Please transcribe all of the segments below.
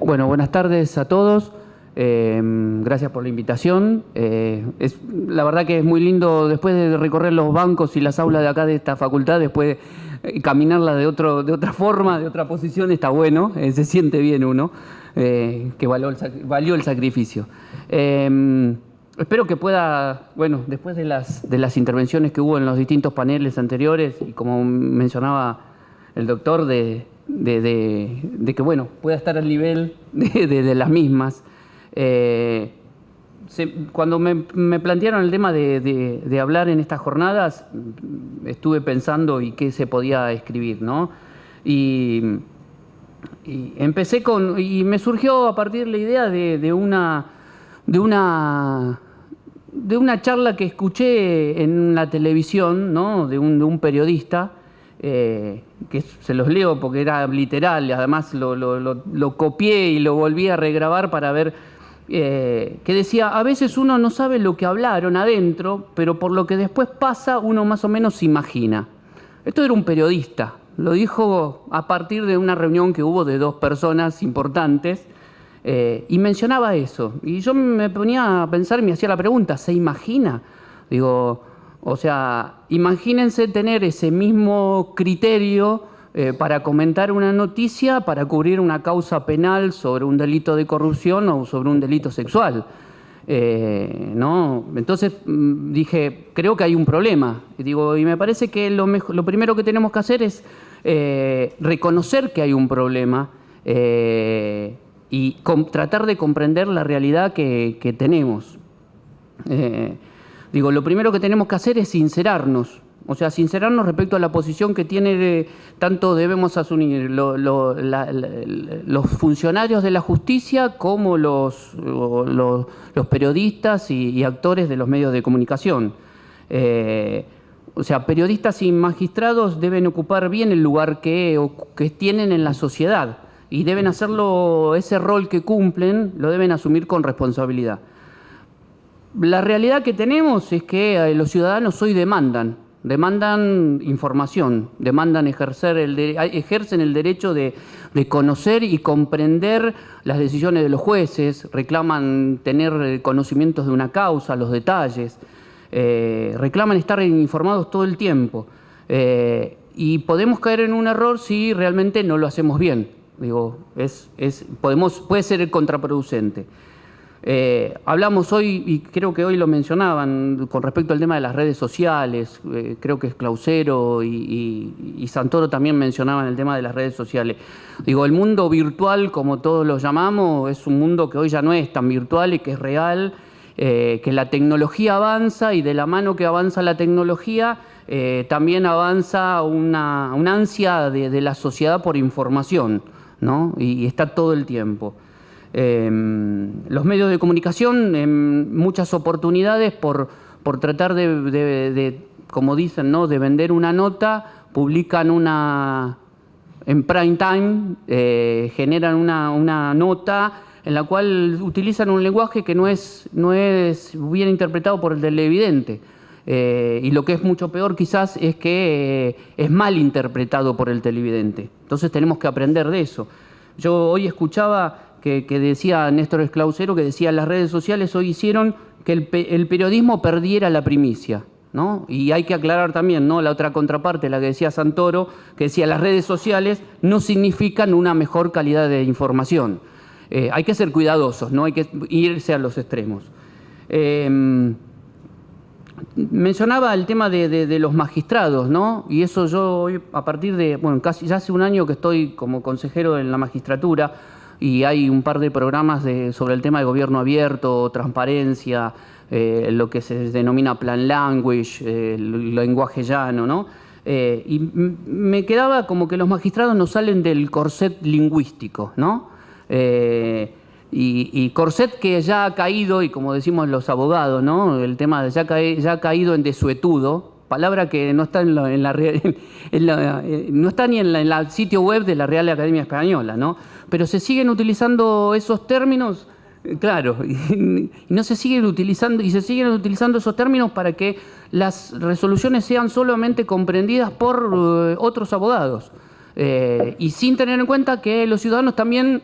Bueno, buenas tardes a todos. Gracias por la invitación. La verdad que es muy lindo, después de recorrer los bancos y las aulas de acá de esta facultad, después caminarla de otra forma, de otra posición, está bueno, se siente bien uno, que valió el sacrificio. Espero que pueda, bueno, después de las intervenciones que hubo en los distintos paneles anteriores, y como mencionaba el doctor, de que, bueno, pueda estar al nivel de las mismas. Cuando me plantearon el tema de hablar en estas jornadas, estuve pensando y qué se podía escribir, ¿no? Y empecé y me surgió a partir la idea de una charla que escuché en la televisión, ¿no? de un periodista, que se los leo porque era literal, además lo copié y lo volví a regrabar para ver, que decía: a veces uno no sabe lo que hablaron adentro, pero por lo que después pasa uno más o menos se imagina. Esto era un periodista, lo dijo a partir de una reunión que hubo de dos personas importantes, y mencionaba eso. Y yo me ponía a pensar y me hacía la pregunta: ¿se imagina? Digo, o sea, imagínense tener ese mismo criterio para comentar una noticia, para cubrir una causa penal sobre un delito de corrupción o sobre un delito sexual. ¿No? Entonces dije, creo que hay un problema. Y me parece que lo primero que tenemos que hacer es reconocer que hay un problema y tratar de comprender la realidad que tenemos. Lo primero que tenemos que hacer es sincerarnos. O sea, sincerarnos respecto a la posición que tiene, tanto debemos asumir los funcionarios de la justicia como los periodistas y actores de los medios de comunicación. O sea, periodistas y magistrados deben ocupar bien el lugar que tienen en la sociedad y deben hacerlo, ese rol que cumplen, lo deben asumir con responsabilidad. La realidad que tenemos es que los ciudadanos hoy demandan información, ejercen el derecho de conocer y comprender las decisiones de los jueces, reclaman tener conocimientos de una causa, los detalles, reclaman estar informados todo el tiempo. Y podemos caer en un error si realmente no lo hacemos bien. Puede ser contraproducente. Hablamos hoy, y creo que hoy lo mencionaban, con respecto al tema de las redes sociales. Creo que es Clausero y Santoro también mencionaban el tema de las redes sociales. El mundo virtual, como todos lo llamamos, es un mundo que hoy ya no es tan virtual y que es real, que la tecnología avanza, y de la mano que avanza la tecnología también avanza una ansia de la sociedad por información, ¿no? Y está todo el tiempo. Los medios de comunicación, en muchas oportunidades, por tratar como dicen, ¿no?, de vender una nota, publican en prime time, generan una nota en la cual utilizan un lenguaje que no es bien interpretado por el televidente. Y lo que es mucho peor quizás es que es mal interpretado por el televidente. Entonces tenemos que aprender de eso. Yo hoy escuchaba que decía Néstor Clausero, que decía: las redes sociales hoy hicieron que el periodismo perdiera la primicia, ¿no? Y hay que aclarar también, ¿no?, la otra contraparte, la que decía Santoro, que decía: las redes sociales no significan una mejor calidad de información. Hay que ser cuidadosos, no hay que irse a los extremos. Mencionaba el tema de los magistrados, ¿no? Y eso yo hoy, a partir de, casi ya hace un año que estoy como consejero en la magistratura, y hay un par de programas sobre el tema de gobierno abierto, transparencia, lo que se denomina plan language, el lenguaje llano, ¿no? Y me quedaba como que los magistrados no salen del corset lingüístico, ¿no? Y corset que ya ha caído, y como decimos los abogados, ¿no?, el tema ya ha caído en desuetudo, palabra que no está no está ni en el sitio web de la Real Academia Española, ¿no? Pero se siguen utilizando esos términos, claro, y se siguen utilizando esos términos para que las resoluciones sean solamente comprendidas por otros abogados. Y sin tener en cuenta que los ciudadanos también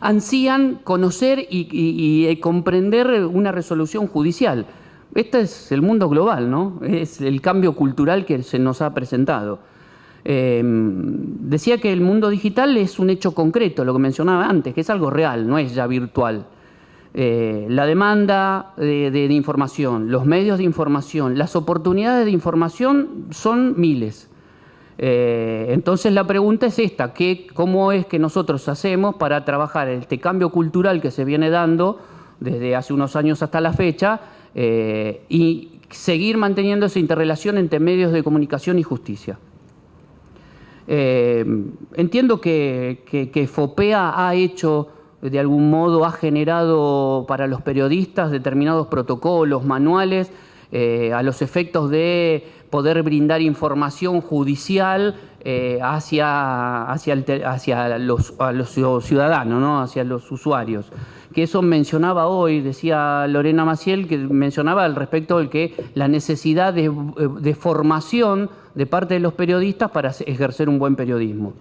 ansían conocer y comprender una resolución judicial. Este es el mundo global, ¿no? Es el cambio cultural que se nos ha presentado. Decía que el mundo digital es un hecho concreto, lo que mencionaba antes, que es algo real, no es ya virtual. La demanda de información, los medios de información, las oportunidades de información son miles. Entonces la pregunta es esta, ¿cómo es que nosotros hacemos para trabajar este cambio cultural que se viene dando desde hace unos años hasta la fecha y seguir manteniendo esa interrelación entre medios de comunicación y justicia? Entiendo que FOPEA ha hecho, de algún modo, ha generado para los periodistas determinados protocolos, manuales, a los efectos de poder brindar información judicial hacia los ciudadanos, ¿no? Hacia los usuarios. Que eso mencionaba hoy, decía Lorena Maciel, que mencionaba al respecto de que la necesidad de formación de parte de los periodistas para ejercer un buen periodismo.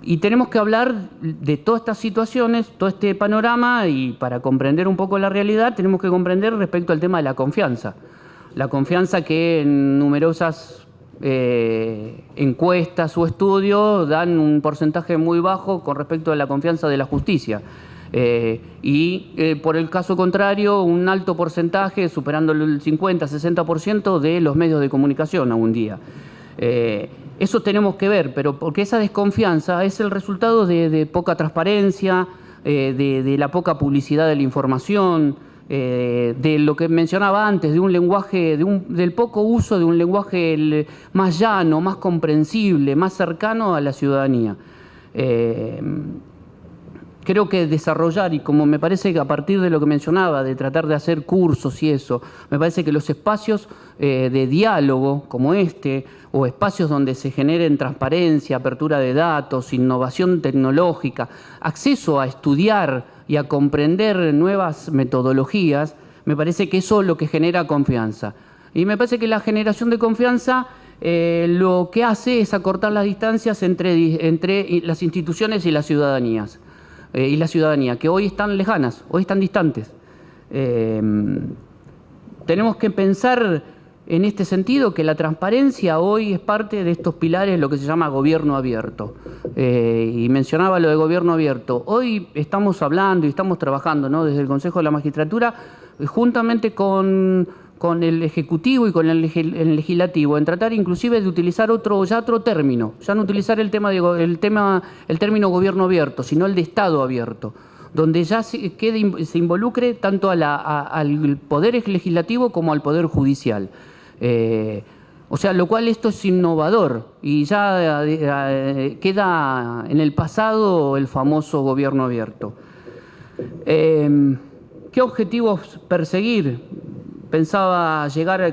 Y tenemos que hablar de todas estas situaciones, todo este panorama, y para comprender un poco la realidad tenemos que comprender respecto al tema de la confianza. La confianza que en numerosas encuestas o estudios dan un porcentaje muy bajo con respecto a la confianza de la justicia. Por el caso contrario, un alto porcentaje, superando el 50-60% de los medios de comunicación a un día. Eso tenemos que ver, pero porque esa desconfianza es el resultado de poca transparencia, de la poca publicidad de la información, de lo que mencionaba antes, de un lenguaje, del poco uso de un lenguaje más llano, más comprensible, más cercano a la ciudadanía. Creo que desarrollar, y como me parece que a partir de lo que mencionaba, de tratar de hacer cursos y eso, me parece que los espacios de diálogo como este, o espacios donde se generen transparencia, apertura de datos, innovación tecnológica, acceso a estudiar y a comprender nuevas metodologías, me parece que eso es lo que genera confianza. Y me parece que la generación de confianza lo que hace es acortar las distancias entre las instituciones y las ciudadanías. Y la ciudadanía, que hoy están lejanas, hoy están distantes. Tenemos que pensar en este sentido que la transparencia hoy es parte de estos pilares, lo que se llama gobierno abierto. Y mencionaba lo de gobierno abierto. Hoy estamos hablando y estamos trabajando, ¿no?, desde el Consejo de la Magistratura, juntamente con el Ejecutivo y con el Legislativo, en tratar inclusive de utilizar otro término, ya no utilizar el término gobierno abierto, sino el de Estado abierto, donde ya se involucre tanto al Poder Legislativo como al Poder Judicial. O sea, lo cual esto es innovador y ya queda en el pasado el famoso gobierno abierto. ¿Qué objetivos perseguir? Pensaba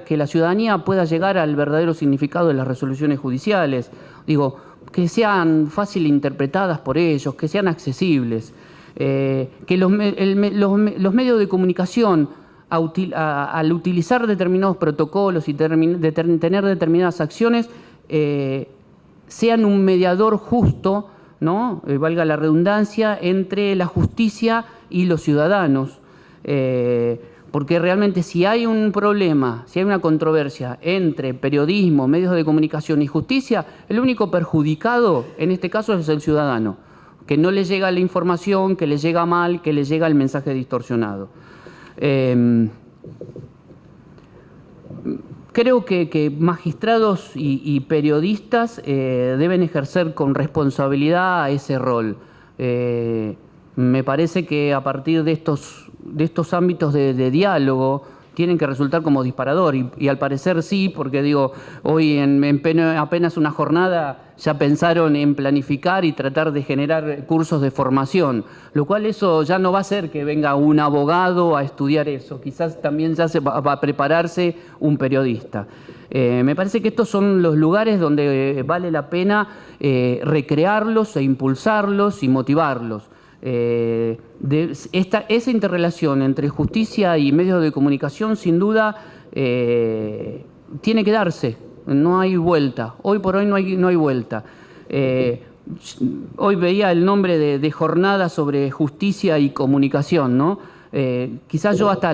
que la ciudadanía pueda llegar al verdadero significado de las resoluciones judiciales. Digo, que sean fácil interpretadas por ellos, que sean accesibles, que los medios de comunicación, al utilizar determinados protocolos y tener determinadas acciones, sean un mediador justo, ¿no?, valga la redundancia, entre la justicia y los ciudadanos. Porque realmente si hay un problema, si hay una controversia entre periodismo, medios de comunicación y justicia, el único perjudicado en este caso es el ciudadano, que no le llega la información, que le llega mal, que le llega el mensaje distorsionado. Creo que magistrados y periodistas deben ejercer con responsabilidad ese rol. Me parece que a partir de estos ámbitos de diálogo tienen que resultar como disparador y al parecer sí, porque digo, hoy en apenas una jornada ya pensaron en planificar y tratar de generar cursos de formación, lo cual eso ya no va a ser que venga un abogado a estudiar eso, quizás también ya va a prepararse un periodista. Me parece que estos son los lugares donde vale la pena recrearlos e impulsarlos y motivarlos. Esa interrelación entre justicia y medios de comunicación sin duda tiene que darse, no hay vuelta. Hoy por hoy no hay vuelta. Hoy veía el nombre de jornada sobre justicia y comunicación, ¿no? Quizás yo hasta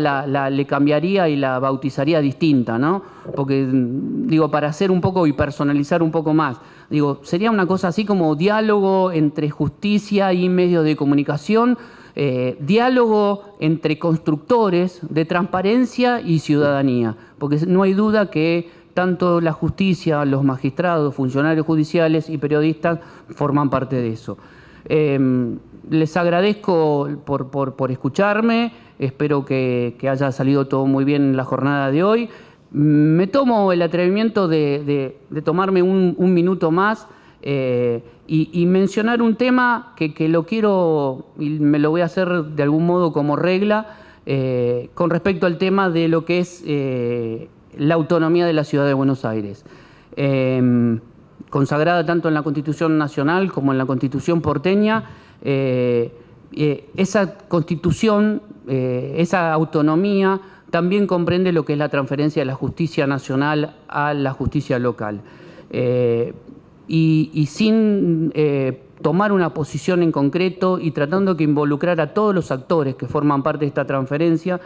le cambiaría y la bautizaría distinta, ¿no? Porque, digo, para hacer un poco y personalizar un poco más, digo, sería una cosa así como diálogo entre justicia y medios de comunicación, diálogo entre constructores de transparencia y ciudadanía, porque no hay duda que tanto la justicia, los magistrados, funcionarios judiciales y periodistas forman parte de eso. Les agradezco por escucharme, espero que haya salido todo muy bien en la jornada de hoy. Me tomo el atrevimiento de tomarme un minuto más y mencionar un tema que lo quiero y me lo voy a hacer de algún modo como regla con respecto al tema de lo que es la autonomía de la Ciudad de Buenos Aires. Consagrada tanto en la Constitución Nacional como en la Constitución porteña, esa Constitución, esa autonomía, también comprende lo que es la transferencia de la justicia nacional a la justicia local. Y sin tomar una posición en concreto y tratando de involucrar a todos los actores que forman parte de esta transferencia,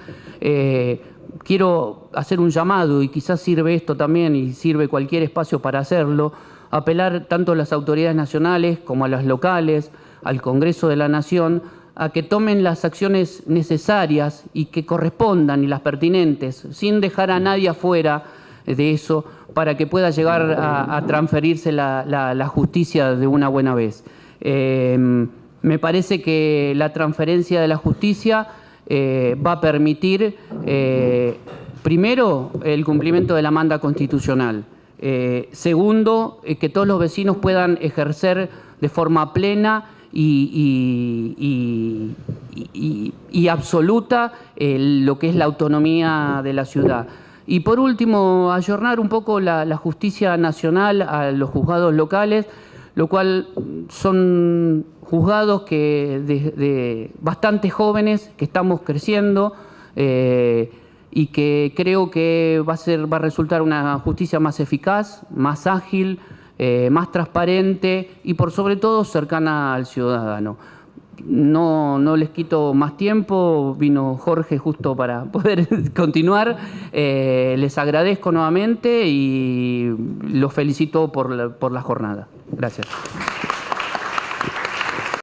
quiero hacer un llamado, y quizás sirve esto también y sirve cualquier espacio para hacerlo, apelar tanto a las autoridades nacionales como a las locales, al Congreso de la Nación, a que tomen las acciones necesarias y que correspondan y las pertinentes, sin dejar a nadie afuera de eso, para que pueda llegar a transferirse la justicia de una buena vez. Me parece que la transferencia de la justicia va a permitir, primero, el cumplimiento de la manda constitucional. Segundo, que todos los vecinos puedan ejercer de forma plena y absoluta lo que es la autonomía de la ciudad. Y por último, ayornar un poco la justicia nacional a los juzgados locales, lo cual son juzgados de bastante jóvenes que estamos creciendo y que creo que va a resultar una justicia más eficaz, más ágil, más transparente y por sobre todo cercana al ciudadano. No les quito más tiempo, vino Jorge justo para poder continuar. Les agradezco nuevamente y los felicito por la jornada. Gracias.